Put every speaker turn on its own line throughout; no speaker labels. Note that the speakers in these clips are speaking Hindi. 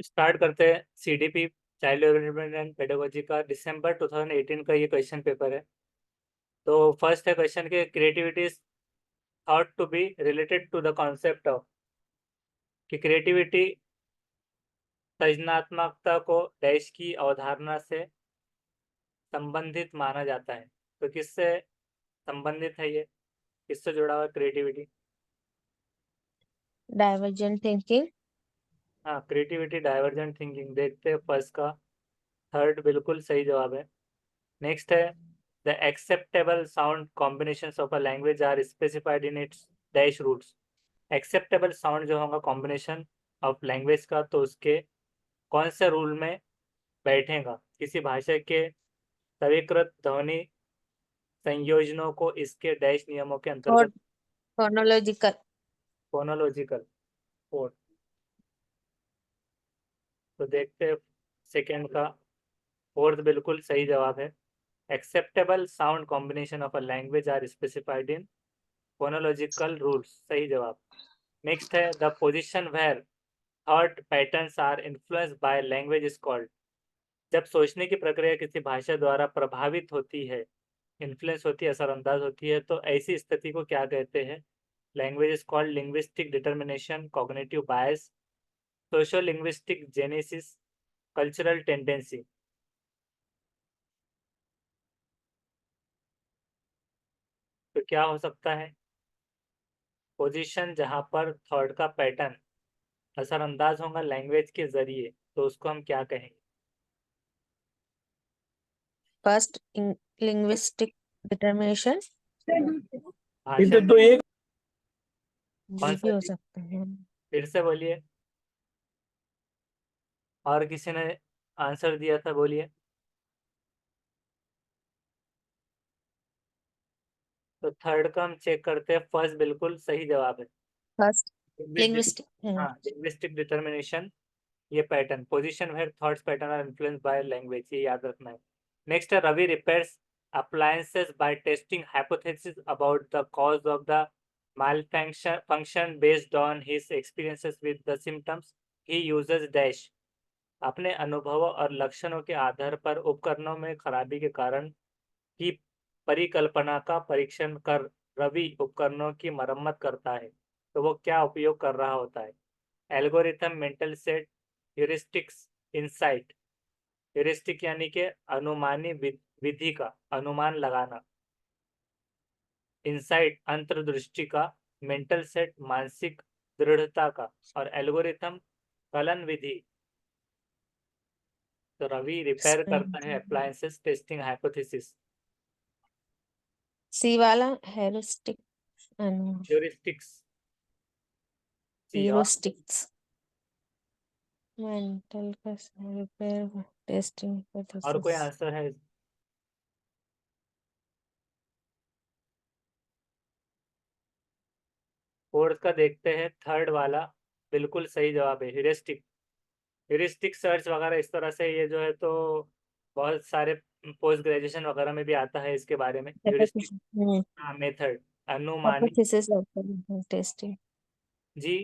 स्टार्ट करते हैं CDP child development and pedagogy का दिसंबर 2018 का ये क्वेश्चन पेपर है। तो फर्स्ट है क्वेश्चन के creativity is thought to be related to the concept of कि क्रिएटिविटी सृजनात्मकता को डैश की अवधारणा से संबंधित माना जाता है। तो किससे संबंधित है ये, किससे जुड़ा हुआ क्रिएटिविटी?
Divergent thinking.
हाँ, क्रिएटिविटी डाइवर्जेंट थिंकिंग। देखते हैं फर्स्ट का। थर्ड बिल्कुल सही जवाब है। नेक्स्ट है the acceptable sound combinations of a language are specified in its dash roots. Acceptable sound जो होगा कॉम्बिनेशन ऑफ लैंग्वेज का, तो उसके कौन से रूल में बैठेगा? किसी भाषा के स्वीकृत ध्वनि संयोजनों को इसके डैश नियमों के अंतर्गत
फोनोलॉजिकल।
Phonological code. तो देखते हैं सेकेंड का। फोर्थ बिल्कुल सही जवाब है। Acceptable sound combination of a language are specified in phonological rules, सही जवाब। नेक्स्ट है the position where thought patterns are influenced by language is called. जब सोचने की प्रक्रिया किसी भाषा द्वारा प्रभावित होती है, इन्फ्लुएंस होती है, असरअंदाज होती है, तो ऐसी स्थिति को क्या कहते हैं? Language is called linguistic determination, cognitive bias, socio linguistic genesis, cultural tendency. तो क्या हो सकता है? पोजीशन जहां पर थॉट का पैटर्न असरअंदाज होगा लैंग्वेज के जरिए, तो उसको हम क्या कहेंगे?
First linguistic determination.
भाषा
तो एक
ये
कौन
भी
सा
हो
चीज?
सकता है।
फिर से बोलिए। और किसी ने आंसर दिया था, बोलिए। तो थर्ड का हम चेक करते हैं। फर्स्ट बिल्कुल सही जवाब है।
First
linguistic.
लिंग्विस्टिक।
हाँ, लिंग्विस्टिक डिटर्मिनेशन। ये pattern position where thoughts pattern are influenced by language, ये याद रखना है। नेक्स्ट है Ravi repairs appliances by testing hypothesis about the cause of the malfunction based on his experiences with the symptoms. He uses dash। अपने अनुभवों और लक्षणों के आधार पर उपकरणों में खराबी के कारण की परिकल्पना का परीक्षण कर रवि उपकरणों की मरम्मत करता है। तो वो क्या उपयोग कर रहा होता है? Algorithm, mental set, heuristics, insight. Heuristic यानी कि अनुमानी विधि का अनुमान लगाना, इंसाइट अंतर्दृष्टि का, मेंटल सेट मानसिक दृढ़ता का, और एल्गोरिथम कलन विधि। तो रवि रिपेयर करता है अप्लायंसेस टेस्टिंग हाइपोथेसिस।
सी वाला हेरोस्टिक।
ह्यूरिस्टिक्स सी। और
हीरोस्टिक्स मेंटल का रिपेयर टेस्टिंग
और कोई
हाइपोथेसिस।
आंसर है? फोर्थ का देखते हैं। थर्ड वाला बिल्कुल सही जवाब है, ह्यूरिस्टिक। ह्यूरिस्टिक सर्च वगैरह इस तरह से, ये जो है तो बहुत सारे पोस्ट ग्रेजुएशन वगैरह में भी आता है इसके बारे में। ह्यूरिस्टिक मेथड, अनुमानी।
हाइपोथेसिस टेस्टिंग
जी,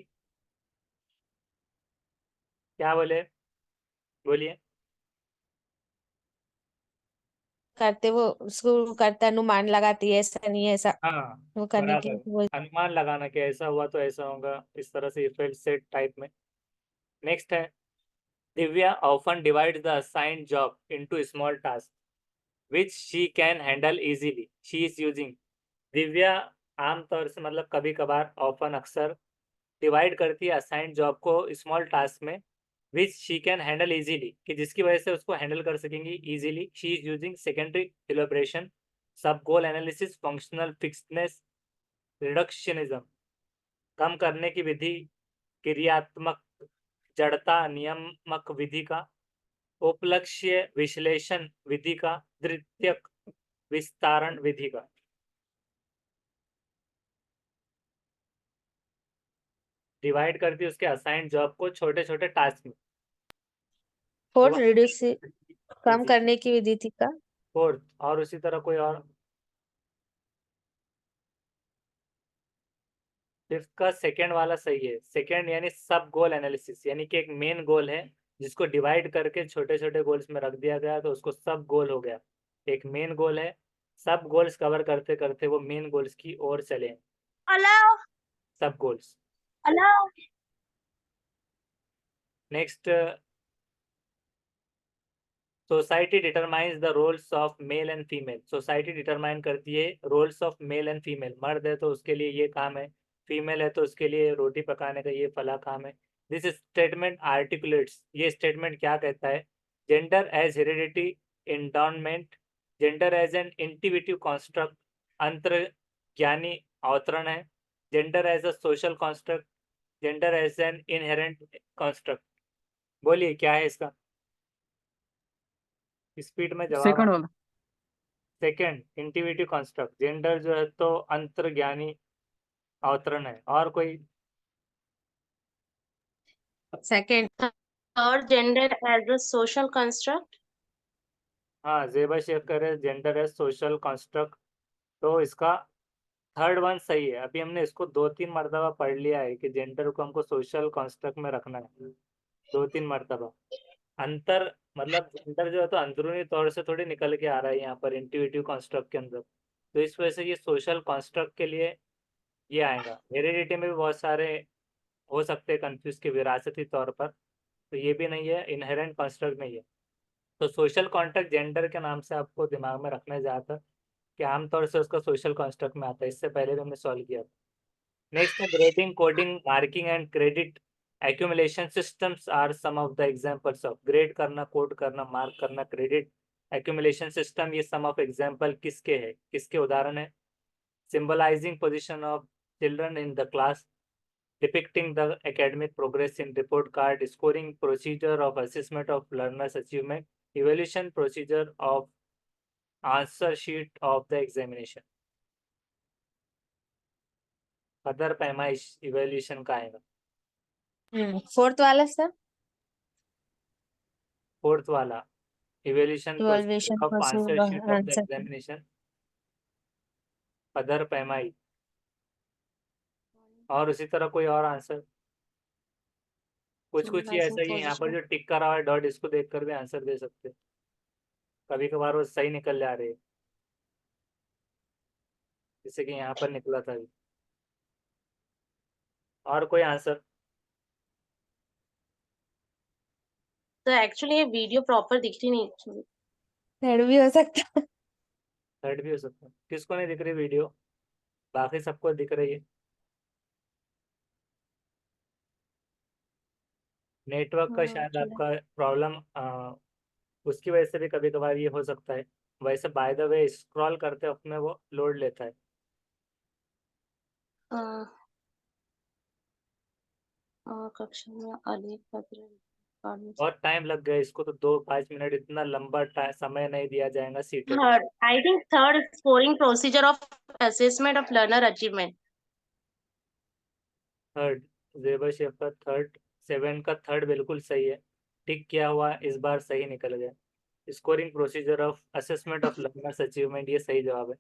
क्या बोले? बोलिए।
करते, वो उसको करते अनुमान लगाती है, ऐसा नहीं है ऐसा।
हाँ,
वो करने के
बराबर।
लिए वो
अनुमान लगाना कि ऐसा हुआ तो ऐसा होगा, इस तरह से इफ एल्स सेट टाइप में। नेक्स्ट है Divya often divide the assigned job into small task which she can handle easily. She is using. Divya आमतौर से, मतलब कभी कभार, ऑफन अक्सर, डिवाइड करती है असाइंड जॉब को स्मॉल टास्क में, which she can handle easily, कि जिसकी वजह से उसको हैंडल कर सकेंगी easily. She is using secondary elaboration, sub goal analysis, functional fixedness, reductionism, कम करने की विधि, क्रियात्मक जड़ता नियामक विधि का, उपलक्ष्य विश्लेषण विधि का, द्वितीयक विस्तारण विधि का। डिवाइड करती है उसके असाइंड जॉब को छोटे छोटे टास्क में। तो
फोर्थ रिड्यूस कम
इजी।
करने की विधि थी का।
फोर्थ और उसी तरह कोई और? फिफ्थ का सेकेंड वाला सही है। सेकेंड यानी सब गोल एनालिसिस, यानी कि एक मेन गोल है जिसको डिवाइड करके छोटे छोटे गोल्स में रख दिया गया तो उसको सब गोल हो गया। एक मेन गोल है, सब गोल्स कवर करते करते वो मेन गोल्स की ओर चले,
Allow,
सब goals.
allow.
Next, society determines the roles of male and female. Society determine करती है roles of male and female. मर्द है तो उसके लिए ये काम है, फीमेल है तो उसके लिए रोटी पकाने का ये फला काम है। दिस स्टेटमेंट आर्टिकुलेट्स, ये स्टेटमेंट क्या कहता है? Gender as heredity endowment, gender as an intuitive construct, अंतर्ज्ञानी अवतरण है। Gender as a social construct, gender as an inherent construct. बोलिए क्या है इसका? स्पीड में जवाब।
सेकंड वाला।
Second, इंटिविटिव construct. जेंडर जो है तो अंतर्ज्ञानी अवतरण है। और कोई?
Second.
Third, gender as a social construct.
हाँ, जेबा शेखर है, जेंडर है सोशल कंस्ट्रक्ट। तो इसका थर्ड वन सही है। अभी हमने इसको 2-3 मरतबा पढ़ लिया है कि जेंडर को हमको सोशल कंस्ट्रक्ट में रखना है, 2-3 मरतबा। अंतर मतलब जेंडर जो है तो अंदरूनी तौर से थोड़ी निकल के आ रहा है यहाँ पर इंट्यूटिव कंस्ट्रक्ट के अंदर, तो इस वजह से ये सोशल कंस्ट्रक्ट के लिए ये आएगा। हेरिडिटी में भी बहुत सारे हो सकते हैं कंफ्यूज के विरासती तौर पर, तो ये भी नहीं है, इनहेरेंट कंस्ट्रक्ट नहीं है। तो सोशल कॉन्ट्रैक्ट जेंडर के नाम से आपको दिमाग में रखना है ज़्यादातर कि आमतौर से उसका सोशल कॉन्स्ट्रक्ट में आता है। इससे पहले भी हमने सॉल्व किया था। नेक्स्ट है grading, coding, marking and credit accumulation systems are some of the examples of. Grade करना, कोड करना, मार्क करना, क्रेडिट एक्यूमुलेशन सिस्टम, ये सम ऑफ एग्जांपल किसके है, किसके उदाहरण है? Symbolising position of children in the class, depicting the academic progress in report card, scoring procedure of assessment of learners achievement, evaluation procedure of answer sheet of the examination। Other पैमाइश इवेल्यूशन का आएगा।
फोर्थ वाला सर।
फोर्थ वाला evaluation
evaluation
procedure of answer
procedure
sheet of the
answer.
Examination, other पैमाई। और उसी तरह कोई और आंसर? कुछ कुछ ही ऐसा ही है यहाँ पर जो टिक करा हुआ है डॉट, इसको देखकर भी आंसर दे सकते हैं। कभी कभार वो सही निकल जा रहे हैं, जैसे कि यहाँ पर निकला था अभी। और कोई आंसर?
तो एक्चुअली ये वीडियो प्रॉपर दिख रही नहीं।
थर्ड भी हो सकता है।
थर्ड भी हो सकता है। किसको नहीं दिख रही वीडियो? बाकी सबको दिख रही है। नेटवर्क का शायद आपका प्रॉब्लम, उसकी वजह से भी कभी कभार ये हो सकता है। वैसे बाय द वे स्क्रॉल करते वक्त में वो लोड लेता है।
कक्षा में अनेक पत्र
और टाइम लग गया इसको तो 2-5 मिनट, इतना लंबा समय नहीं दिया जाएगा CTET.
Third, I think third scoring procedure of assessment of learner achievement.
Third, जेबर शेफर थर्ड, 7 का थर्ड बिल्कुल सही है। टिक किया हुआ इस बार सही निकल गया। Scoring procedure of assessment of learners achievement, ये सही जवाब है।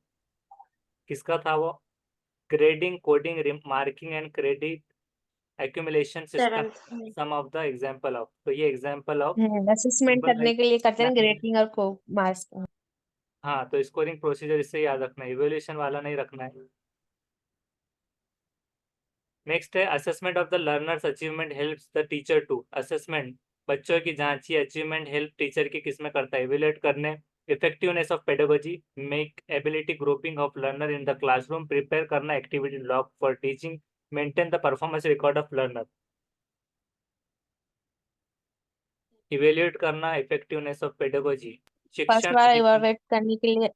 किसका था वो? Grading, coding, marking and credit accumulation system,
Seventh.
Some of the example of. तो ये एग्जांपल ऑफ
असेसमेंट करने के लिए करते हैं ग्रेडिंग और को मार्क्स।
हाँ, तो स्कोरिंग प्रोसीजर इससे याद रखना है, इवोल्यूशन वाला नहीं रखना है। नेक्स्ट है assessment of the learners achievement helps the teacher to. Assessment बच्चों की जांच, ये अचीवमेंट हेल्प टीचर की किस में करता है? इवेल्युएट करने, effectiveness of pedagogy, make ability grouping of learner in the classroom, prepare करना activity log for teaching, maintain the performance record of learner. Evaluate करना, इफेक्टिवनेस ऑफ पेडागोजी,
फर्स्ट
शिक्षण
बार
अधिगम,
इवैल्यूएट करने के लिए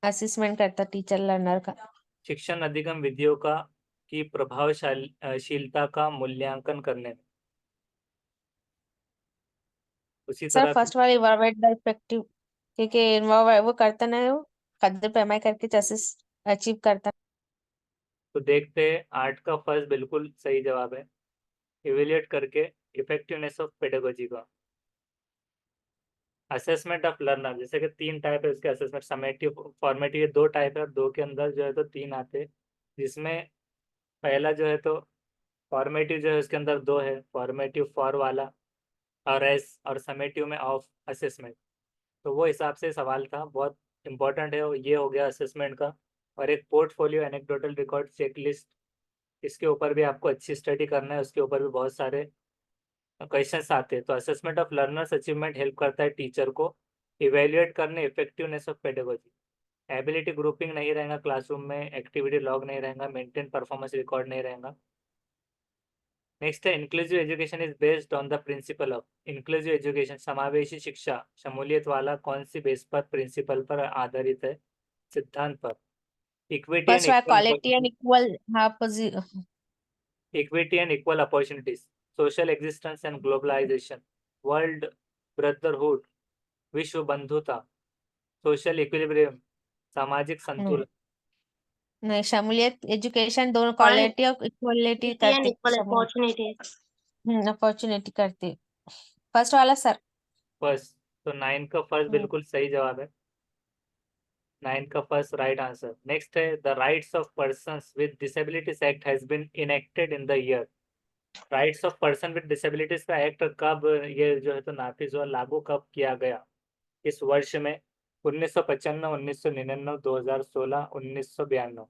असेसमेंट करता टीचर लर्नर का।
शिक्षण अधिगम विधियों का की प्रभावशीलता का मूल्यांकन करने में। उसी
सर
तरह
फर्स्ट वाला इवैल्यूएट द इफेक्टिव, क्योंकि वो करता ना है, वो कदर पैमाई करके जैसे अचीव करता।
तो देखते हैं, 8 का फर्स्ट बिल्कुल सही जवाब है, इवेल्युएट करके इफेक्टिवनेस ऑफ पेडागोजी का। असेसमेंट ऑफ लर्नर, जैसे कि 3 टाइप है उसके असेसमेंट, समेटिव, फॉर्मेटिव, ये 2 टाइप है और 2 के अंदर जो है तो 3 आते हैं, जिसमें पहला जो है तो फॉर्मेटिव जो है उसके अंदर 2 है, फॉर्मेटिव फॉर वाला और समेटिव में ऑफ असेसमेंट। तो वो हिसाब से सवाल था, बहुत इंपॉर्टेंट है। ये हो गया असेसमेंट का। और एक पोर्टफोलियो एनेक्डोटल रिकॉर्ड चेकलिस्ट, इसके ऊपर भी आपको अच्छी स्टडी करना है, उसके ऊपर भी बहुत सारे क्वेश्चंस आते हैं। तो assessment of learners achievement help करता है टीचर को इवेल्युएट करने effectiveness of pedagogy. Ability grouping नहीं रहेगा क्लासरूम में, एक्टिविटी लॉग नहीं रहेगा, मेंटेन परफॉर्मेंस रिकॉर्ड नहीं रहेगा। नेक्स्ट है inclusive education is based on the principle of. Inclusive education समावेशी शिक्षा शमूलियत वाला कौन सी बेस पर, प्रिंसिपल पर आधारित है, सिद्धांत पर। इक्विटी एंड
फर्स्ट वाला क्वालिटी एंड इक्वल, हाँ
equity and equal opportunities, social existence and globalization, world brotherhood, विश्व बंधुता, सोशल इक्विलिब्रियम, सामाजिक संतुलन।
नहीं, शमूलियत एजुकेशन दोनों
One
क्वालिटी और इक्वलिटी
equity and
करते,
equal opportunities.
अपॉर्चुनिटी करते। फर्स्ट वाला सर।
फर्स्ट, तो 9 का फर्स्ट
हम्म,
बिल्कुल सही जवाब है। 9 का फर्स्ट राइट आंसर। नेक्स्ट है the rights of persons with disabilities act has been enacted in the year. Rights of person with disabilities का एक्ट कब, ये जो है तो नाफिज हुआ, लागू कब किया गया, इस वर्ष में? 1995, 1999, 2016, 1992।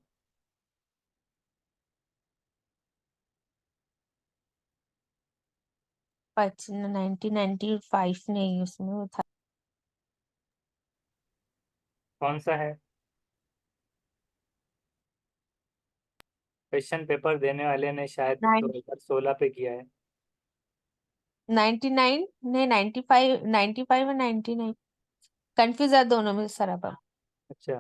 1995 नहीं, उसमें वो था।
कौन सा है? क्वेश्चन पेपर देने वाले ने शायद 2016 पे किया है।
99 नहीं, 95, 95 और 99 कंफ्यूज है दोनों में सर। अब
अच्छा,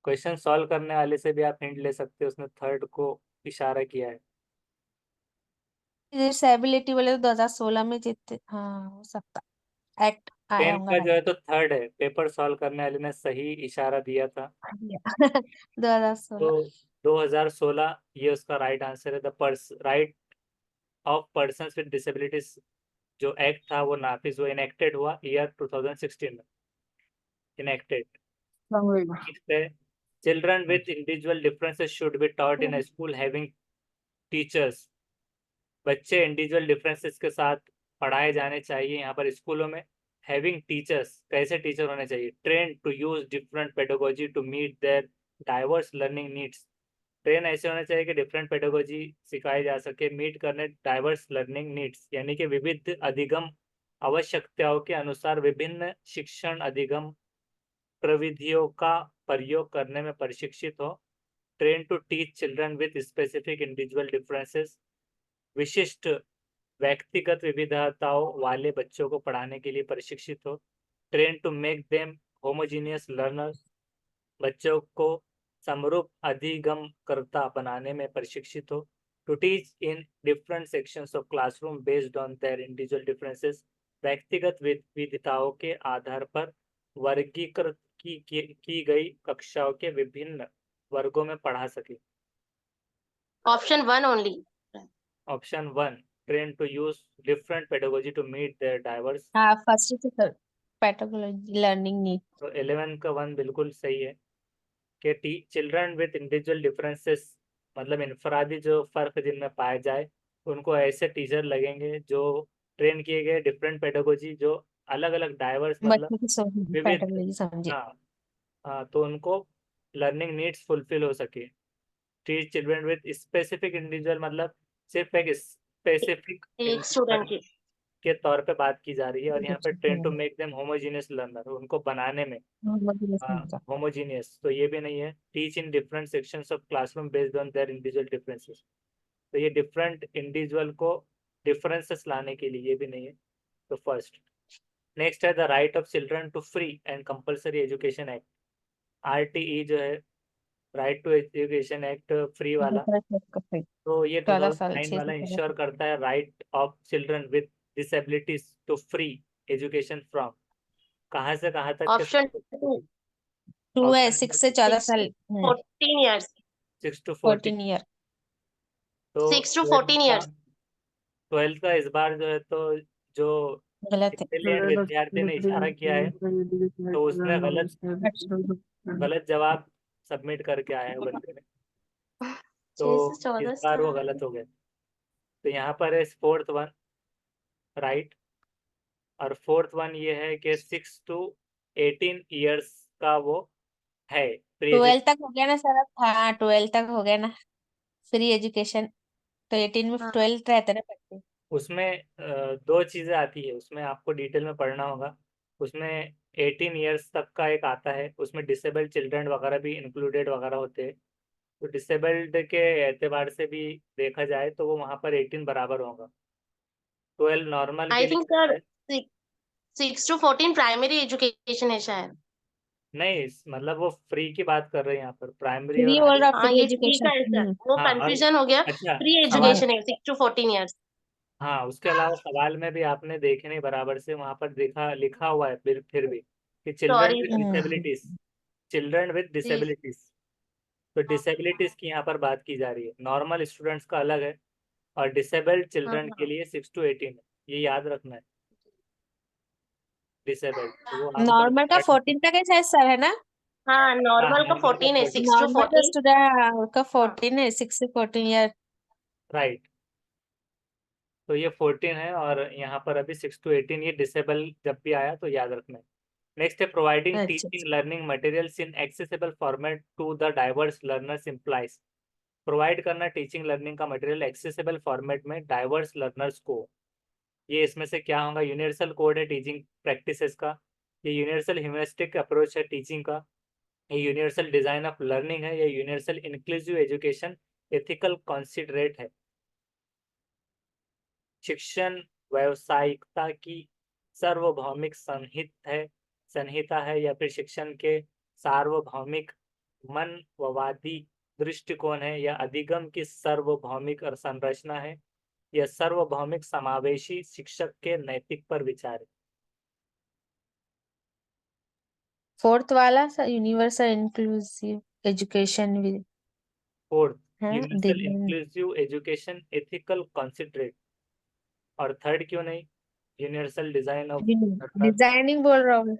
क्वेश्चन सॉल्व करने वाले से भी आप हिंट ले सकते हो, उसने थर्ड को इशारा किया है।
डिसेबिलिटी वाले तो 2016 में जीते, हाँ हो सकता, एक्ट आया
10
होगा
का जो
9।
है तो थर्ड है, पेपर सॉल्व करने वाले ने सही इशारा दिया था।
2016।
तो 2016 ये उसका राइट आंसर है। The right of persons with disabilities जो एक्ट था वो नाफिज हुआ, इनेक्टेड हुआ ईयर 2016 में, enacted. Children with individual differences should be taught in school having teachers. बच्चे इंडिविजुअल डिफरेंसेस के साथ पढ़ाए जाने चाहिए यहाँ पर स्कूलों में। हैविंग टीचर्स, कैसे टीचर होने चाहिए? Train to use different pedagogy to meet their diverse learning needs. Train ऐसे होने चाहिए कि डिफरेंट पेडागोजी सिखाई जा सके, मीट करने डाइवर्स लर्निंग नीड्स, यानी कि विविध अधिगम आवश्यकताओं के अनुसार विभिन्न शिक्षण अधिगम प्रविधियों का प्रयोग करने में प्रशिक्षित हो। Train to teach children with specific individual differences, विशिष्ट व्यक्तिगत विविधताओं वाले बच्चों को पढ़ाने के लिए प्रशिक्षित हो। Train to make them homogeneous learners, बच्चों को समरूप अधिगमकर्ता बनाने में प्रशिक्षित हो। To teach in different sections of classroom based on their individual differences, व्यक्तिगत विविधताओं के आधार पर वर्गीकृत की गई कक्षाओं के विभिन्न वर्गों में पढ़ा सके।
Option 1 only.
Option 1, train to use different pedagogy to meet their diverse.
हाँ, फर्स्ट से सर, पैथोलॉजी लर्निंग नीड।
तो 11 का 1 बिल्कुल सही है कि चिल्ड्रन विद इंडिविजुअल डिफरेंसेस मतलब इनफरादी जो फ़र्क जिनमें पाए जाए, उनको ऐसे टीचर लगेंगे जो ट्रेन किए गए डिफरेंट पेडागोजी, जो अलग अलग डाइवर्स मतलब
बच्चों की समझ,
विविध।
पैथोलॉजी समझे।
हाँ, हाँ, तो उनको लर्निंग नीड्स फुलफिल हो सके। Teach children with specific individual मतलब सिर्फ एक स्पेसिफिक
एक स्टूडेंट की
के तौर पे बात की जा रही है। और यहाँ पर train to make them homogeneous learner, उनको बनाने में
समझा।
होमोजीनियस तो ये भी नहीं है। Teach in different sections of classroom based on their individual differences, तो ये डिफरेंट इंडिविजुअल को डिफरेंसेस लाने के लिए, ये भी नहीं है। तो फर्स्ट। नेक्स्ट है the right of children to free and compulsory education act. RTE जो है, right to education act, free वाला। तो ये
14 साल,
2009
6
वाला
से 14
इंश्योर
साल।
करता है right of children with disabilities to free education from, कहाँ से कहाँ तक के?
Option 2,
टू है,
ऑप्शन
6 से 14
6
साल।
to 14 years.
6 to 14।
14 ईयर।
तो
6 to 14 years.
12 का इस बार जो है तो जो
गलत है।
इंटेलिजेंट विद्यार्थी ने इशारा किया है, तो उसने गलत जवाब सबमिट करके आया है बंदे ने,
6 से
तो इस
14
बार वो
साल।
गलत हो गया। तो यहाँ पर है फोर्थ वन राइट, और फोर्थ वन ये है कि 6 to 18 ईयर्स का वो है प्री
12 तक हो गया ना सर? हाँ 12 तक हो गया ना, फ्री एजुकेशन। तो 18 में
हाँ
12 रहते ना बच्चे।
उसमें दो चीज़ें आती है, उसमें आपको डिटेल में पढ़ना होगा। उसमें 18 ईयर्स तक का एक आता है, उसमें डिसेबल्ड चिल्ड्रन वगैरह भी इंक्लूडेड वगैरह होते हैं। तो डिसेबल्ड के एतबार से भी देखा जाए तो वो वहाँ पर 18 बराबर होगा। 12 नॉर्मल के
आई
लिए
थिंक
होता
सर
है।
6 to 14 प्राइमरी एजुकेशन है शायद।
नहीं, मतलब वो फ्री की बात कर रहे हैं यहाँ पर, प्राइमरी
फ्री
और
बोल
हाई।
रहा,
हाँ
फ्री
ये फ्री का
एजुकेशन।
है सर, वो
हाँ और
कंफ्यूजन हो गया।
अच्छा
फ्री
सवाल,
एजुकेशन है 6 to 14 ईयर्स।
हाँ उसके अलावा सवाल में भी आपने देखे नहीं बराबर से, वहाँ पर देखा लिखा हुआ है फिर भी कि children
sorry
with
sir.
Disabilities, children with
जी।
डिसेबिलिटीज। तो डिसेबिलिटीज की यहाँ पर बात की जा रही है, नॉर्मल स्टूडेंट्स का अलग है और डिसेबल्ड
हाँ
चिल्ड्रन के
हाँ
लिए 6 to 18 है, ये याद रखना है। डिसेबल्ड तो वो आमतौर
नॉर्मल का
पर
14 तक है शायद सर, है ना?
हाँ
हाँ
नॉर्मल का
नॉर्मल का
14 है, 6 to
नॉर्मल का
14।
स्टूडेंट का
हाँ
14 है, 6 से 14 ईयर।
राइट। तो ये 14 है और यहाँ पर अभी 6 to 18, ये डिसेबल जब भी आया तो याद रखना है। नेक्स्ट है प्रोवाइडिंग
अच्छा
teaching learning materials in accessible format to the diverse learners implies. Provide करना टीचिंग लर्निंग का मटेरियल एक्सेसिबल फॉर्मेट में डाइवर्स लर्नर्स को। ये इसमें से क्या होगा, यूनिवर्सल कोड है टीचिंग प्रैक्टिसेस का, ये यूनिवर्सल ह्यूमरिस्टिक अप्रोच है टीचिंग का, ये यूनिवर्सल डिजाइन ऑफ लर्निंग है, ये universal inclusive education ethical considerate है। शिक्षण व्यावसायिकता की सार्वभौमिक संहिता है या फिर शिक्षण के सार्वभौमिक मनवादी दृष्टिकोण है या अधिगम की सार्वभौमिक और संरचना है या सार्वभौमिक समावेशी शिक्षक के नैतिक पर विचार है।
फोर्थ वाला sir, universal inclusive education with,
fourth,
है
universal
design.
Inclusive education ethical considerate. और थर्ड क्यों नहीं, universal design of learner.
Designing बोल रहा हूँ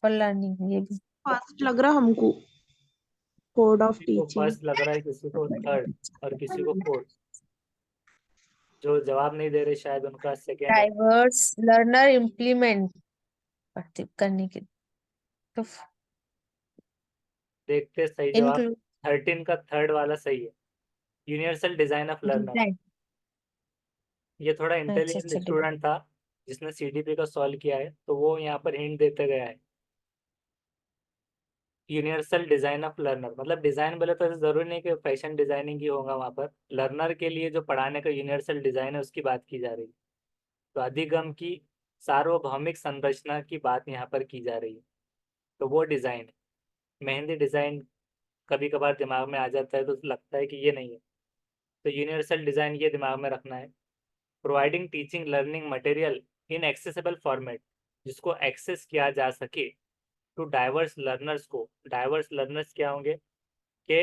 फॉर लर्निंग, ये भी।
फर्स्ट लग रहा हमको, कोड ऑफ
किसी को
टीचिंग।
फर्स्ट लग रहा है, किसी को थर्ड और किसी को फोर्थ। जो जवाब नहीं दे रहे शायद उनका सेकेंड है।
डाइवर्स लर्नर इम्प्लीमेंट करने के, तो
देखते सही जवाब,
इंक्लूड
13 का थर्ड वाला सही है, universal design of learner.
Design.
ये थोड़ा
अच्छा
इंटेलिजेंट
अच्छा
स्टूडेंट था जिसने सीडीपी का सॉल्व किया है, तो वो यहाँ पर हिंट देते गया है। यूनिवर्सल डिजाइन ऑफ लर्नर मतलब डिजाइन बोले तो ऐसा जरूरी नहीं कि फैशन डिजाइनिंग ही होगा, वहाँ पर लर्नर के लिए जो पढ़ाने का यूनिवर्सल डिजाइन है उसकी बात की जा रही है। तो अधिगम की सार्वभौमिक संरचना की बात यहाँ पर की जा रही है, तो वो डिजाइन है। मेहंदी डिजाइन कभी कभार दिमाग में आ जाता है तो लगता है कि ये नहीं है, तो यूनिवर्सल डिजाइन ये दिमाग में रखना है। Providing teaching learning material in accessible format, जिसको एक्सेस किया जा सके टू डाइवर्स लर्नर्स को। डाइवर्स लर्नर्स क्या होंगे कि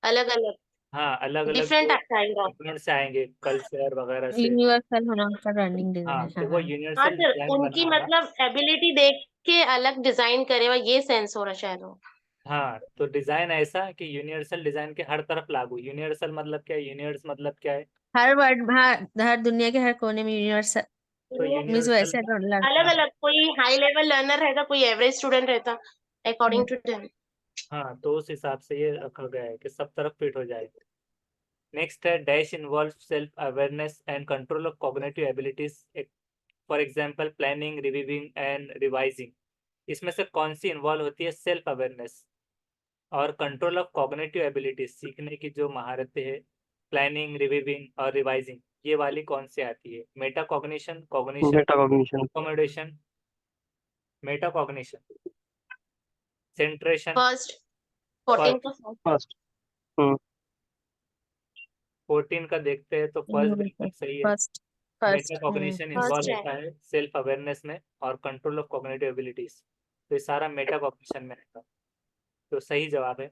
अलग अलग,
हाँ अलग अलग
डिफरेंट
जो
काइंड ऑफ।
बैकग्राउंड से आएंगे, कल्चर वगैरह से।
यूनिवर्सल होना का रनिंग
हाँ
डिजाइन,
तो वो
हाँ।
हाँ
यूनिवर्सल
सर,
डिजाइन बना
उनकी
होगा।
मतलब एबिलिटी देख के अलग डिजाइन करे, हुआ ये सेंस हो रहा शायद वो।
हाँ तो डिजाइन ऐसा कि यूनिवर्सल डिजाइन के हर तरफ लागू। यूनिवर्सल मतलब क्या है, यूनिवर्स मतलब क्या है,
हर वर्ड, हाँ, हर दुनिया के हर कोने में यूनिवर्सल
तो
मीन्स
यूनिवर्सल
वैसे
अलग
लड़का।
अलग, कोई हाई लेवल लर्नर रहता, कोई एवरेज स्टूडेंट रहता, अकॉर्डिंग टू देम।
हाँ तो उस हिसाब से ये रखा गया है कि सब तरफ फिट हो जाए। नेक्स्ट है dash involve self awareness and control of cognitive abilities, for example planning reviewing and revising. इसमें से कौन सी इन्वॉल्व होती है, सेल्फ अवेयरनेस और कंट्रोल ऑफ कॉग्निटिव एबिलिटीज, सीखने की जो महारतें हैं, प्लानिंग रिवीविंग और रिवाइजिंग, ये वाली कौन सी आती है, Meta cognition, cognition,
metacognition.
Accommodation, Meta cognition, सेंट्रेशन।
First 14
first,
का फर्स्ट।
फर्स्ट।
14 का देखते हैं तो फर्स्ट बिल्कुल सही है।
First first
Meta cognition
first
involve
है।
होता है सेल्फ अवेयरनेस में और कंट्रोल ऑफ कॉग्निटिव एबिलिटीज, तो ये सारा मेटा कॉग्निशन में आएगा, तो सही जवाब है।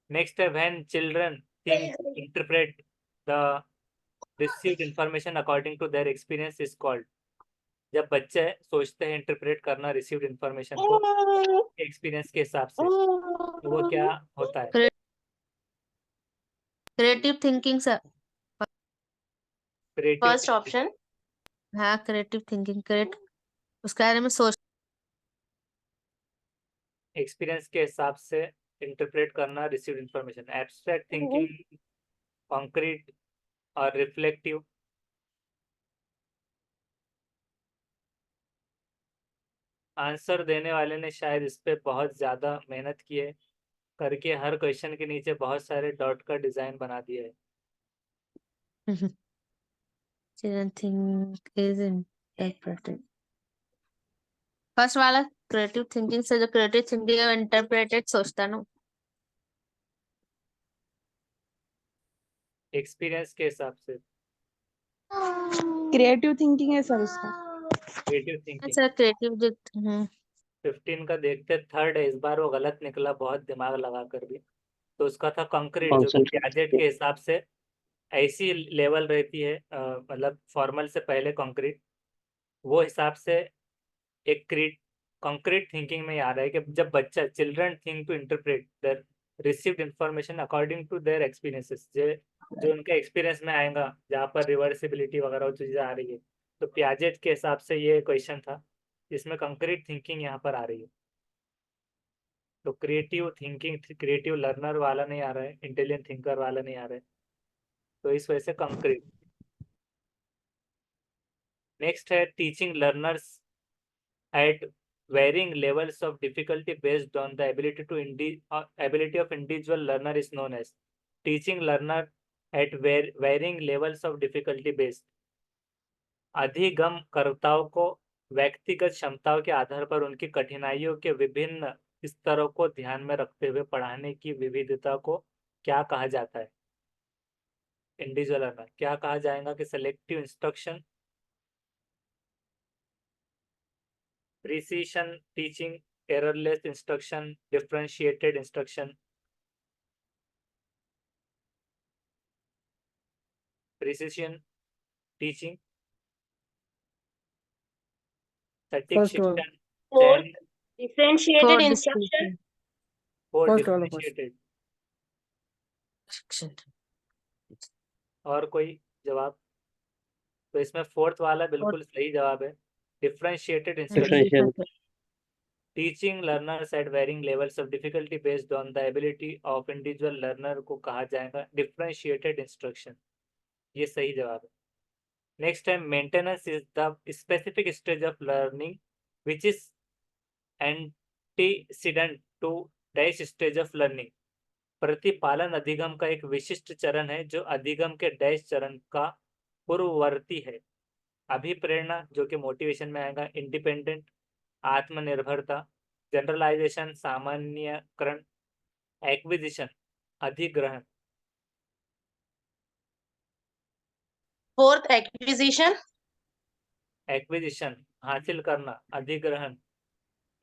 नेक्स्ट है when children think interpret the received information according to their experience is called. जब बच्चे सोचते हैं इंटरप्रेट करना रिसीव्ड इंफॉर्मेशन को एक्सपीरियंस के हिसाब से, तो वो क्या होता है,
creative thinking sir.
Creative
first option.
हाँ क्रिएटिव थिंकिंग, क्रिएट उसके बारे में सोच
एक्सपीरियंस के हिसाब से इंटरप्रेट करना received information, abstract thinking, concrete और रिफ्लेक्टिव। आंसर देने वाले ने शायद इस पे बहुत ज़्यादा मेहनत की है, करके हर क्वेश्चन के नीचे बहुत सारे डॉट का डिज़ाइन बना दिया है।
children think is interpreted. First वाला क्रिएटिव थिंकिंग से, जो क्रिएटिव थिंकिंग है इंटरप्रेटेड सोचता ना।
एक्सपीरियंस के हिसाब से
क्रिएटिव थिंकिंग है सर इसका।
Creative thinking.
अच्छा क्रिएटिव जो
15 का देखते, थर्ड है, इस बार वो गलत निकला बहुत दिमाग लगा कर भी। तो उसका था कंक्रीट, जो कि पियाजेट के हिसाब से ऐसी लेवल रहती है, मतलब फॉर्मल से पहले कंक्रीट, वो हिसाब से एक कंक्रीट थिंकिंग में आ रहा है कि जब बच्चा, children think to interpret their received information according to their experiences, जो उनके एक्सपीरियंस में आएगा, जहाँ पर रिवर्सिबिलिटी वगैरह वो चीज़ें आ रही है। तो पियाजेट के हिसाब से ये क्वेश्चन था, जिसमें कंक्रीट थिंकिंग यहाँ पर आ रही है। तो क्रिएटिव थिंकिंग, क्रिएटिव लर्नर वाला नहीं आ रहा है, इंटेलिजेंट थिंकर वाला नहीं आ रहा है, तो इस वजह से कंक्रीट। नेक्स्ट है teaching learners at varying levels of difficulty based on the ability of individual learner is known as teaching learner at varying levels of difficulty based। अधिगमकर्ताओं को व्यक्तिगत क्षमताओं के आधार पर उनकी कठिनाइयों के विभिन्न स्तरों को ध्यान में रखते हुए पढ़ाने की विविधता को क्या कहा जाता है? इंडिविजुअल लर्नर क्या कहा जाएगा कि selective instruction, precision teaching, errorless instruction, differentiated instruction, precision teaching, static
First one.
शिक्षण,
Fourth,
चयन,
differentiated instruction.
और
First वाला
differentiated।
शिक्षण।
और कोई जवाब? तो इसमें फोर्थ वाला बिल्कुल सही जवाब है, differentiated instruction. Teaching learners at varying levels of difficulty based on the ability of individual learner को कहा जाएगा डिफरेंशिएटेड इंस्ट्रक्शन। ये सही जवाब है। नेक्स्ट है maintenance is the specific stage of learning which is antecedent to dash stage of learning. प्रतिपालन अधिगम का एक विशिष्ट चरण है जो अधिगम के डैश चरण का पूर्ववर्ती है। अभिप्रेरणा, जो कि मोटिवेशन में आएगा, इंडिपेंडेंट, आत्मनिर्भरता, जनरलाइजेशन, सामान्यकरण, एक्विजिशन, अधिग्रहण।
Fourth, acquisition.
एक्विजिशन हासिल करना, अधिग्रहण।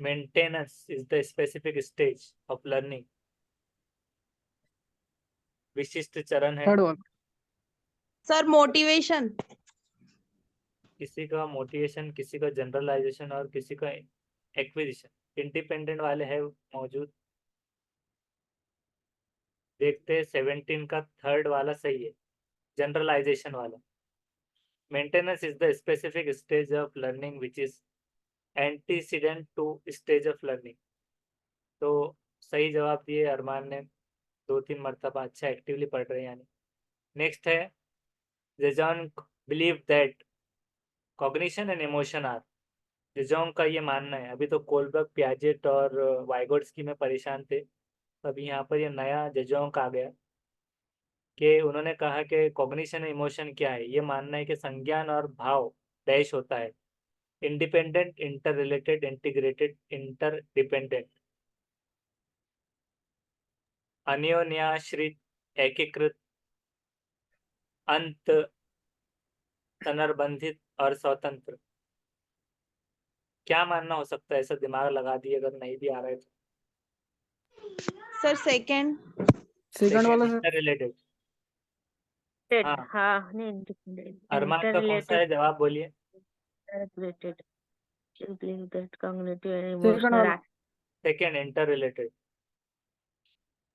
Maintenance is the specific stage of learning, विशिष्ट चरण है।
Third one.
Sir motivation.
किसी का मोटिवेशन, किसी का जनरलाइजेशन और किसी का एक्विजिशन। इंडिपेंडेंट वाले है मौजूद। देखते हैं 17 का थर्ड वाला सही है, जनरलाइजेशन वाला। Maintenance is the specific stage of learning which is antecedent to stage of learning. तो सही जवाब दिए अरमान ने 2-3 मरतबा, अच्छा एक्टिवली पढ़ रहे हैं यानी। नेक्स्ट है Zajonc believe that cognition and emotion are. Zajonc का ये मानना है, अभी तो कोलबर्ग, पियाजेट और वाइगोट्स्की में परेशान थे, अभी यहाँ पर ये नया जेजॉन्ग आ गया कि उन्होंने कहा कि कॉग्निशन एंड इमोशन क्या है। ये मानना है कि संज्ञान और भाव डैश होता है, independent, inter related, integrated, interdependent, अन्योन्याश्रित, एकीकृत, अंत संर्बंधित और स्वतंत्र। क्या मानना हो सकता है? ऐसा दिमाग लगा दिए अगर नहीं भी आ रहा है तो।
Sir second.
Second वाला सर।
Inter related. हाँ,
हाँ, नहीं, independent,
अरमान का कौन सा है जवाब? बोलिए।
interrelated, believe that cognitive and
Second
emotional
वाला।
Second, inter related.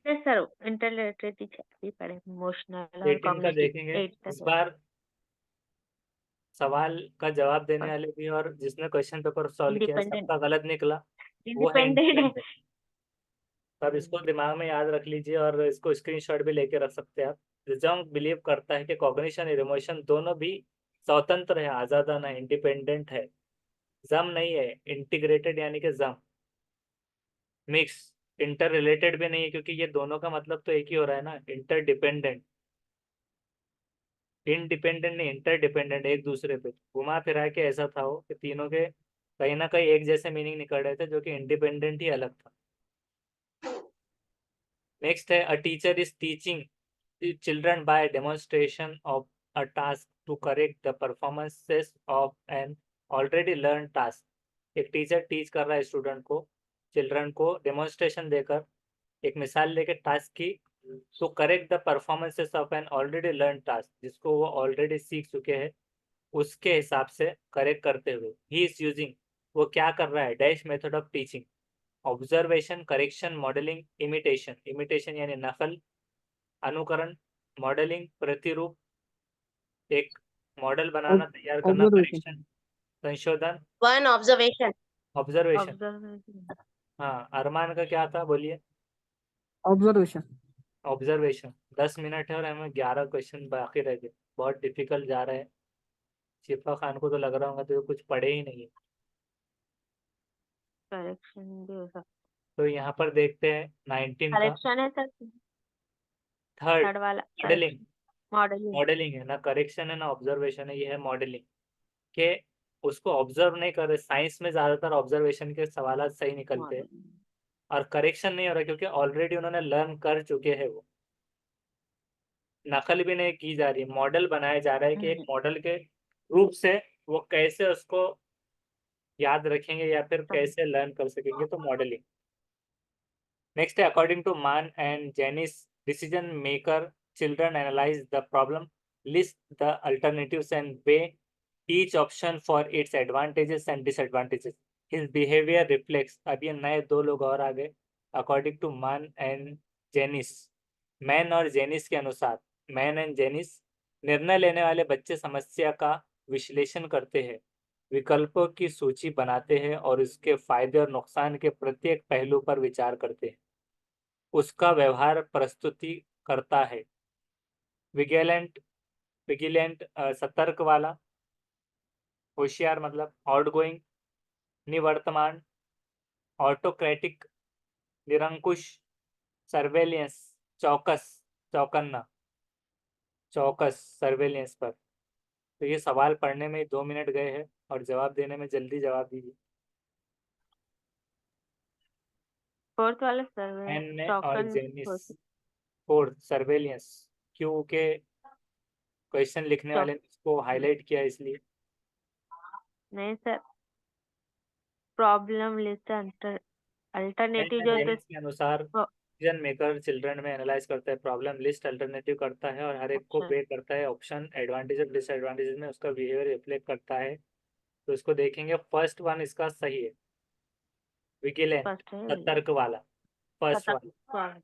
yes sir, interrelated ही पढ़े, emotional और
18 का
cognitive,
देखेंगे
8
इस
तक।
बार। सवाल का जवाब देने वाले भी और जिसने क्वेश्चन पेपर सॉल्व किया
Independent.
सबका गलत निकला, वो है
Independent.
इंडिपेंडेंट। अब इसको दिमाग में याद रख लीजिए और इसको स्क्रीनशॉट भी लेके रख सकते हैं आप। रिजर्व बिलीव करता है कि कॉग्निशन और इमोशन दोनों भी स्वतंत्र है, आजादाना, इंडिपेंडेंट है, जम नहीं है, इंटीग्रेटेड यानी कि जम, मिक्स, इंटर रिलेटेड भी नहीं है, क्योंकि ये दोनों का मतलब तो एक ही हो रहा है ना, इंटरडिपेंडेंट। इंडिपेंडेंट नहीं, इंटरडिपेंडेंट, एक दूसरे पे घुमा फिरा के ऐसा था वो कि तीनों के कहीं ना कहीं एक जैसे मीनिंग निकल रहे थे, जो कि इंडिपेंडेंट ही अलग था। नेक्स्ट है, a teacher is teaching children by demonstration of a task to correct the performances of an already learned task। एक टीचर टीच कर रहा है स्टूडेंट को, चिल्ड्रन को डेमोन्स्ट्रेशन देकर, एक मिसाल लेके टास्क की, to correct the performances of an already learn task, जिसको वो ऑलरेडी सीख चुके हैं उसके हिसाब से करेक्ट करते हुए। ही इज यूजिंग, वो क्या कर रहा है, dash method of teaching, observation, correction, modelling, imitation. Imitation यानी नकल, अनुकरण, मॉडलिंग प्रतिरूप, एक मॉडल बनाना, तैयार करना,
Observation.
करेक्शन संशोधन,
One observation.
ऑब्जर्वेशन।
Observation.
हाँ, अरमान का क्या था, बोलिए।
Observation.
ऑब्जर्वेशन। 10 मिनट है और हमें 11 क्वेश्चन बाकी रह गए, बहुत डिफिकल्ट जा रहा है। शिफा खान को तो लग रहा होगा तो कुछ पढ़े ही नहीं है।
Correction भी हो सकता
तो यहाँ पर देखते हैं 19 का
करेक्शन है सर,
थर्ड,
थर्ड वाला
मॉडलिंग।
मॉडलिंग।
मॉडलिंग है ना, करेक्शन है ना ऑब्जर्वेशन है, ये है मॉडलिंग। के उसको ऑब्जर्व नहीं कर रहे, साइंस में ज्यादातर ऑब्जर्वेशन के सवाल सही निकलते हैं, और करेक्शन नहीं हो रहा क्योंकि ऑलरेडी उन्होंने लर्न कर चुके हैं, वो नकल भी नहीं की जा रही, मॉडल बनाया जा रहा है कि एक मॉडल के रूप से वो कैसे उसको याद रखेंगे या फिर कैसे लर्न कर सकेंगे, तो मॉडलिंग। नेक्स्ट है, according to Mann and Janis decision maker children analyse the problem, list the alternatives and weigh each option for its advantages and disadvantages। his behavior reflects, अब ये नए दो लोग और आ गए, according to Mann and Janice. Man और जेनिस के अनुसार, मैन एंड जेनिस, निर्णय लेने वाले बच्चे समस्या का विश्लेषण करते हैं, विकल्पों की सूची बनाते हैं और उसके फायदे और नुकसान के प्रत्येक पहलू पर विचार करते हैं, उसका व्यवहार प्रस्तुति करता है। विजिलेंट, विजिलेंट सतर्क वाला, होशियार मतलब आउटगोइंग, निवर्तमान, ऑटोक्रेटिक, निरंकुश, सर्वेलियंस, चौकस, चौकन्ना, चौकस सर्वेलियंस पर। तो ये सवाल पढ़ने में 2 मिनट गए हैं और जवाब देने में जल्दी जवाब दीजिए।
फोर्थ वाला सर
एन ने और
टोकन
जेनिस, फोर्थ सर्वेलियंस, क्योंकि क्वेश्चन लिखने वाले ने इसको हाईलाइट किया इसलिए।
नहीं सर, प्रॉब्लम लिस्ट अल्टरनेटिव जो है
जेनिस के अनुसार डिसीजन मेकर चिल्ड्रन में एनालाइज करता है, प्रॉब्लम लिस्ट अल्टरनेटिव करता है और हर एक को पे करता है ऑप्शन, एडवांटेज और डिसएडवांटेजेस में उसका बिहेवियर रिफ्लेक्ट करता है। तो इसको देखेंगे, फर्स्ट वन इसका सही है, विजिलेंट,
फर्स्ट है
सतर्क वाला, फर्स्ट वाला।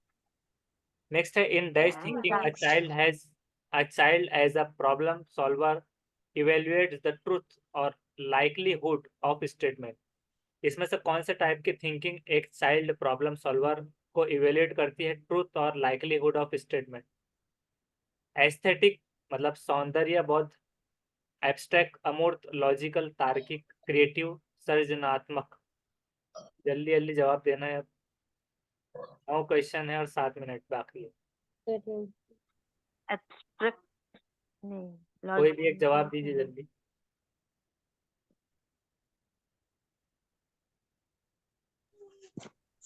नेक्स्ट है, in dash thinking a child as a problem solver evaluates the truth और लाइकलीहुड ऑफ स्टेटमेंट। इसमें से कौन से टाइप की थिंकिंग एक चाइल्ड प्रॉब्लम सॉल्वर को इवेल्युएट करती है, ट्रूथ और लाइकलीहुड ऑफ स्टेटमेंट। एस्थेटिक मतलब सौंदर्य बोध, एब्स्ट्रैक्ट अमूर्त, लॉजिकल तार्किक, क्रिएटिव सृजनात्मक। जल्दी जल्दी जवाब देना है, 9 क्वेश्चन है और 7 मिनट बाकी है।
एब्स्ट्रैक्ट नहीं,
कोई भी एक जवाब दीजिए जल्दी।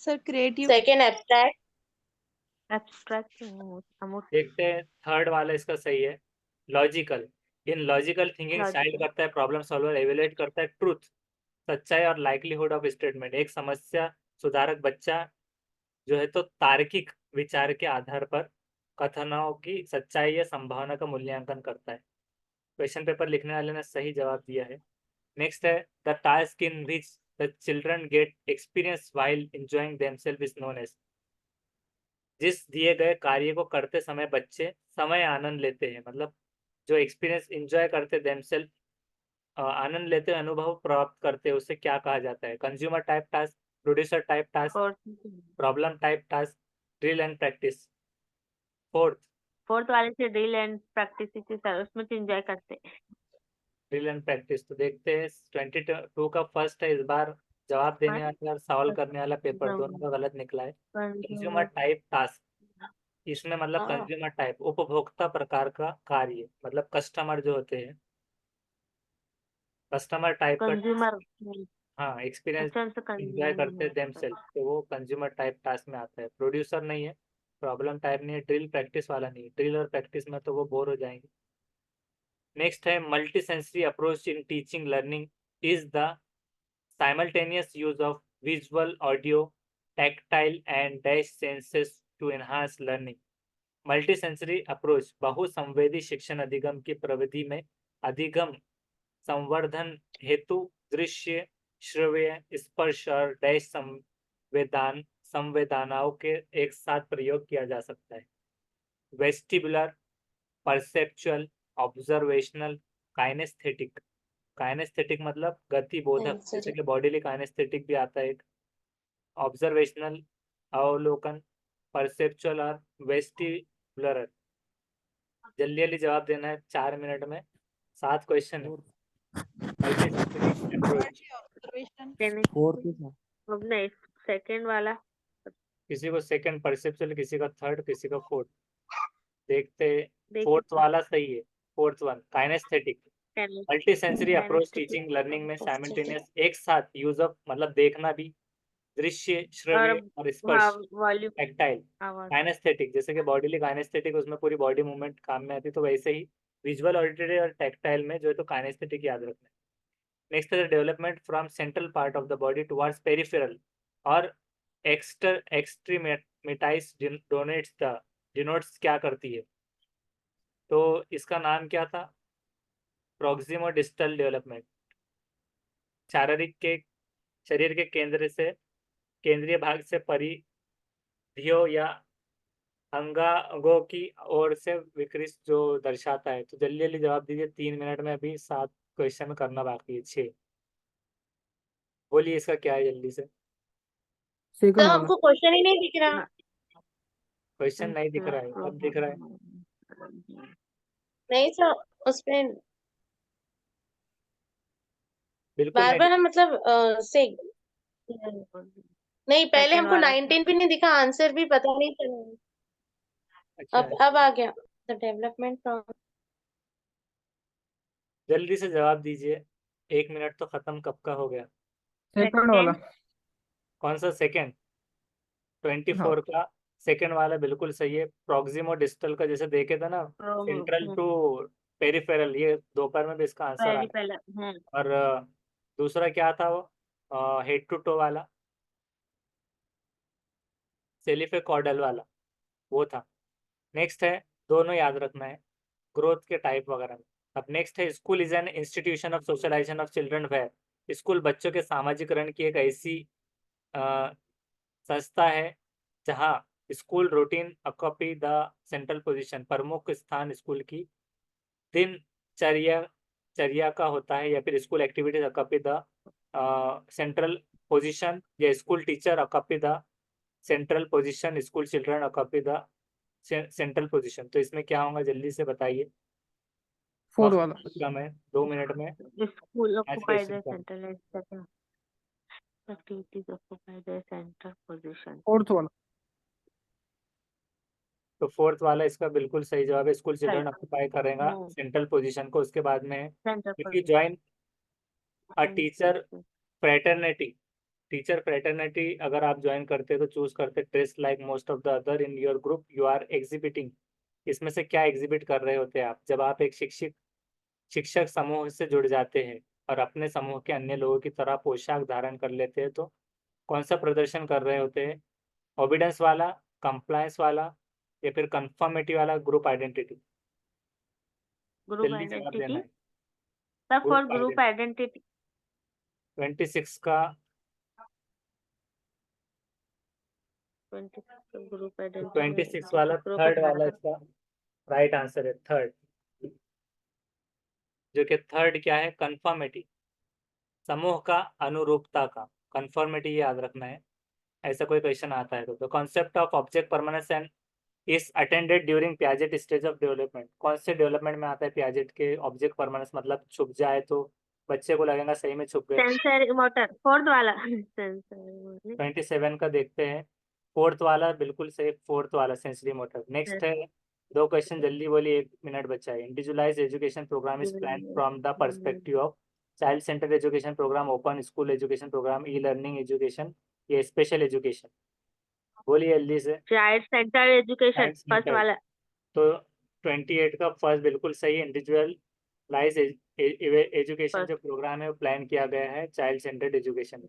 Sir creative.
Second, abstract.
Abstract
देखते हैं, थर्ड वाला इसका सही है, लॉजिकल। इन लॉजिकल थिंकिंग चाइल्ड करता है प्रॉब्लम सॉल्वर एवेल्युएट करता है ट्रूथ, सच्चाई और लाइकलीहुड ऑफ स्टेटमेंट। एक समस्या सुधारक बच्चा जो है तो तार्किक विचार के आधार पर कथनों की सच्चाई या संभावना का मूल्यांकन करता है। क्वेश्चन पेपर लिखने वाले ने सही जवाब दिया है। नेक्स्ट है, the task in which the children get experience while enjoying themselves is known as. जिस दिए गए कार्य को करते समय बच्चे समय आनंद लेते हैं, मतलब जो एक्सपीरियंस एंजॉय करते देमसेल्फ आनंद लेते अनुभव प्राप्त करते उसे क्या कहा जाता है? Consumer type task, producer type task, problem type task, drill and practice. Fourth,
fourth वाले से ड्रिल एंड प्रैक्टिस उसमें तो एंजॉय करते हैं।
Drill and practice. तो देखते हैं 22 का फर्स्ट है इस बार। जवाब देने वाला और सवाल करने वाला पेपर दोनों का गलत निकला है। कंज्यूमर टाइप टास्क, इसमें मतलब
हाँ।
कंज्यूमर टाइप उपभोक्ता प्रकार का कार्य, मतलब कस्टमर जो होते हैं, कस्टमर टाइप का
कंज्यूमर
हाँ एक्सपीरियंस
अच्छा से
एंजॉय करते हैं
कंज्यूमर
देमसेल्फ, तो वो कंज्यूमर टाइप टास्क में आता है। प्रोड्यूसर नहीं है, प्रॉब्लम टाइप नहीं है, ड्रिल प्रैक्टिस वाला नहीं है। ड्रिल और प्रैक्टिस में तो वो बोर हो जाएंगे। नेक्स्ट है multi sensory approach in teaching learning is the simultaneous use of visual, audio, tactile and dash senses to enhance learning. Multisensory approach बहुसंवेदी शिक्षण अधिगम की प्रविधि में अधिगम संवर्धन हेतु दृश्य, श्रव्य, स्पर्श और डैश संवेदनाओं के एक साथ प्रयोग किया जा सकता है। Vestibular, perceptual, observational, kinesthetic. Kinesthetic मतलब गति बोधक, जैसे कि बॉडीली काइनेस्थेटिक भी आता है एक। ऑब्जर्वेशनल अवलोकन, परसेप्चुअल और वेस्टिबुलर। जल्दी जल्दी जवाब देना है 4 मिनट में। 7 क्वेश्चन है। Multisensory approach,
observation.
Fourth is not.
अब नहीं सेकंड वाला
किसी को सेकंड परसेप्चुअल, किसी का थर्ड, किसी का फोर्थ। देखते
देख
फोर्थ वाला सही है। Fourth one kinesthetic. Multi sensory approach teaching learning में साइमल्टेनियस एक साथ यूज ऑफ मतलब देखना भी, दृश्य, श्रव्य और स्पर्श,
वॉल्यूम
टैक्टाइल।
आवाज
काइनेस्थेटिक जैसे कि बॉडीली काइनेस्थेटिक, उसमें पूरी बॉडी मूवमेंट काम में आती है, तो वैसे ही विजुअल, ऑडिटरी और टैक्टाइल में जो है तो काइनेस्थेटिक याद रखना है। नेक्स्ट है development from central part of the body towards peripheral और एक्सट्रीमिटाइज डिनोट्स क्या करती है? तो इसका नाम क्या था? प्रोक्सिमो डिस्टल डेवलपमेंट। शारीरिक के शरीर के केंद्र से केंद्रीय भाग से परिधियों या अंगों की ओर से विकृत जो दर्शाता है। तो जल्दी जल्दी जवाब दीजिए 3 मिनट में, अभी 7 क्वेश्चन करना बाकी है। 6 बोलिए इसका क्या है जल्दी से।
Second
तो
वाला.
हमको क्वेश्चन ही नहीं दिख रहा।
क्वेश्चन नहीं दिख रहा है, अब दिख रहा है।
नहीं सर, उसमें
बिल्कुल
बार
नहीं
बार हम मतलब से नहीं, पहले
Second
हमको
वाला
19 भी नहीं दिखा, आंसर भी पता नहीं चला।
अच्छा
अब आ गया द डेवलपमेंट फ्रॉम।
जल्दी से जवाब दीजिए, 1 मिनट तो खत्म कब का हो गया।
Second वाला.
कौन सा सेकंड? 24
हाँ.
का सेकंड वाला बिल्कुल सही है। प्रोक्सिमो डिस्टल का जैसे देखे था ना, सेंट्रल टू पेरिफेरल, ये दोपहर में भी इसका आंसर आया।
पहले
और दूसरा क्या था वो? हेड टू टो वाला, सेलिफे कॉर्डल वाला, वो था। नेक्स्ट है, दोनों याद रखना है ग्रोथ के टाइप वगैरह में। अब नेक्स्ट है school is an institution of socialization of children where. School बच्चों के सामाजिकरण की एक ऐसी अ, संस्था है जहाँ school routine occupy the central position. प्रमुख स्थान स्कूल की दिनचर्या चर्या का होता है, या फिर school activities occupy the central position, या school teacher occupy the central position, school children occupy the central position. तो इसमें क्या होगा जल्दी से बताइए।
फोर्थ वाला.
कम है, 2 मिनट में
स्कूल
5
occupied
क्वेश्चन
the
का।
central activities occupied the center position.
Fourth वाला.
तो फोर्थ वाला इसका बिल्कुल सही जवाब है। स्कूल चिल्ड्रन ऑक्यूपाई करेगा
हम्म।
सेंट्रल पोजीशन को। उसके बाद में
Center
क्योंकि join a teacher
position.
Fraternity, teacher fraternity अगर आप ज्वाइन करते तो चूज करते dress like most of the other in your group you are exhibiting. इसमें से क्या एग्जिबिट कर रहे होते हैं आप? जब आप एक शिक्षक समूह से जुड़ जाते हैं और अपने समूह के अन्य लोगों की तरह पोशाक धारण कर लेते हैं, तो कौन सा प्रदर्शन कर रहे होते हैं? ओबिडेंस वाला, कंप्लायंस वाला, या फिर कंफर्मिटी वाला, ग्रुप आइडेंटिटी?
Group
जल्दी जवाब देना
identity.
है।
Sir, for
group
group identity.
26 का
26 group identity.
26 वाला
Group
थर्ड वाला
identity.
इसका राइट आंसर है, थर्ड। जो कि थर्ड क्या है, कंफर्मिटी, समूह का अनुरूपता का, कंफर्मिटी याद रखना है, ऐसा कोई क्वेश्चन आता है तो। The concept of object permanence and is attended during Piaget stage of development. कौन से डेवलपमेंट में आता है पियाजेट के ऑब्जेक्ट परमानेंस, मतलब छुप जाए तो बच्चे को लगेगा सही में छुप गए।
सेंसरी मोटर, फोर्थ वाला सेंसरी
27 का देखते हैं, फोर्थ वाला बिल्कुल सही, फोर्थ वाला सेंसरी मोटर। नेक्स्ट है, दो क्वेश्चन जल्दी बोलिए, 1 मिनट बचा है। Individualize education program is plan from the perspective of child center education program, open school education program, e learning education, ये स्पेशल एजुकेशन। बोलिए जल्दी से।
Child center education,
Child
first
centered।
वाला।
तो 28 का फर्स्ट बिल्कुल सही है। इंडिविजुअलाइज एजुकेशन जो प्रोग्राम है वो प्लान किया गया है child centered education.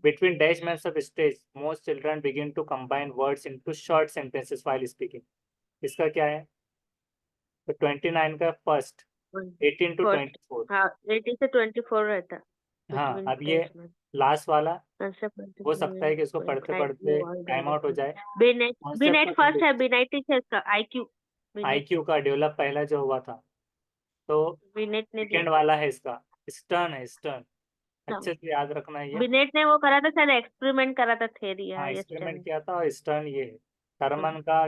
Between dash months of stage most children begin to combine words into short sentences while speaking, इसका क्या है? तो 29 का फर्स्ट 18 to
First,
24।
हाँ 18 से 24 रहता।
हाँ,
between
अब ये
days में।
लास्ट वाला
Concept
हो सकता है कि इसको पढ़ते पढ़ते टाइम आउट हो जाए।
बिनेट फर्स्ट है, बिनेट है इसका, आईक्यू।
IQ का डेवलप पहला जो हुआ था, तो
बिनेट ने
सेकेंड वाला है इसका स्टर्न है, स्टर्न। अच्छे से याद रखना है ये।
बिनेट ने वो करा था शायद, एक्सपेरिमेंट करा था थेरी।
हाँ, एक्सपेरिमेंट किया था, और स्टर्न ये है। थर्मन का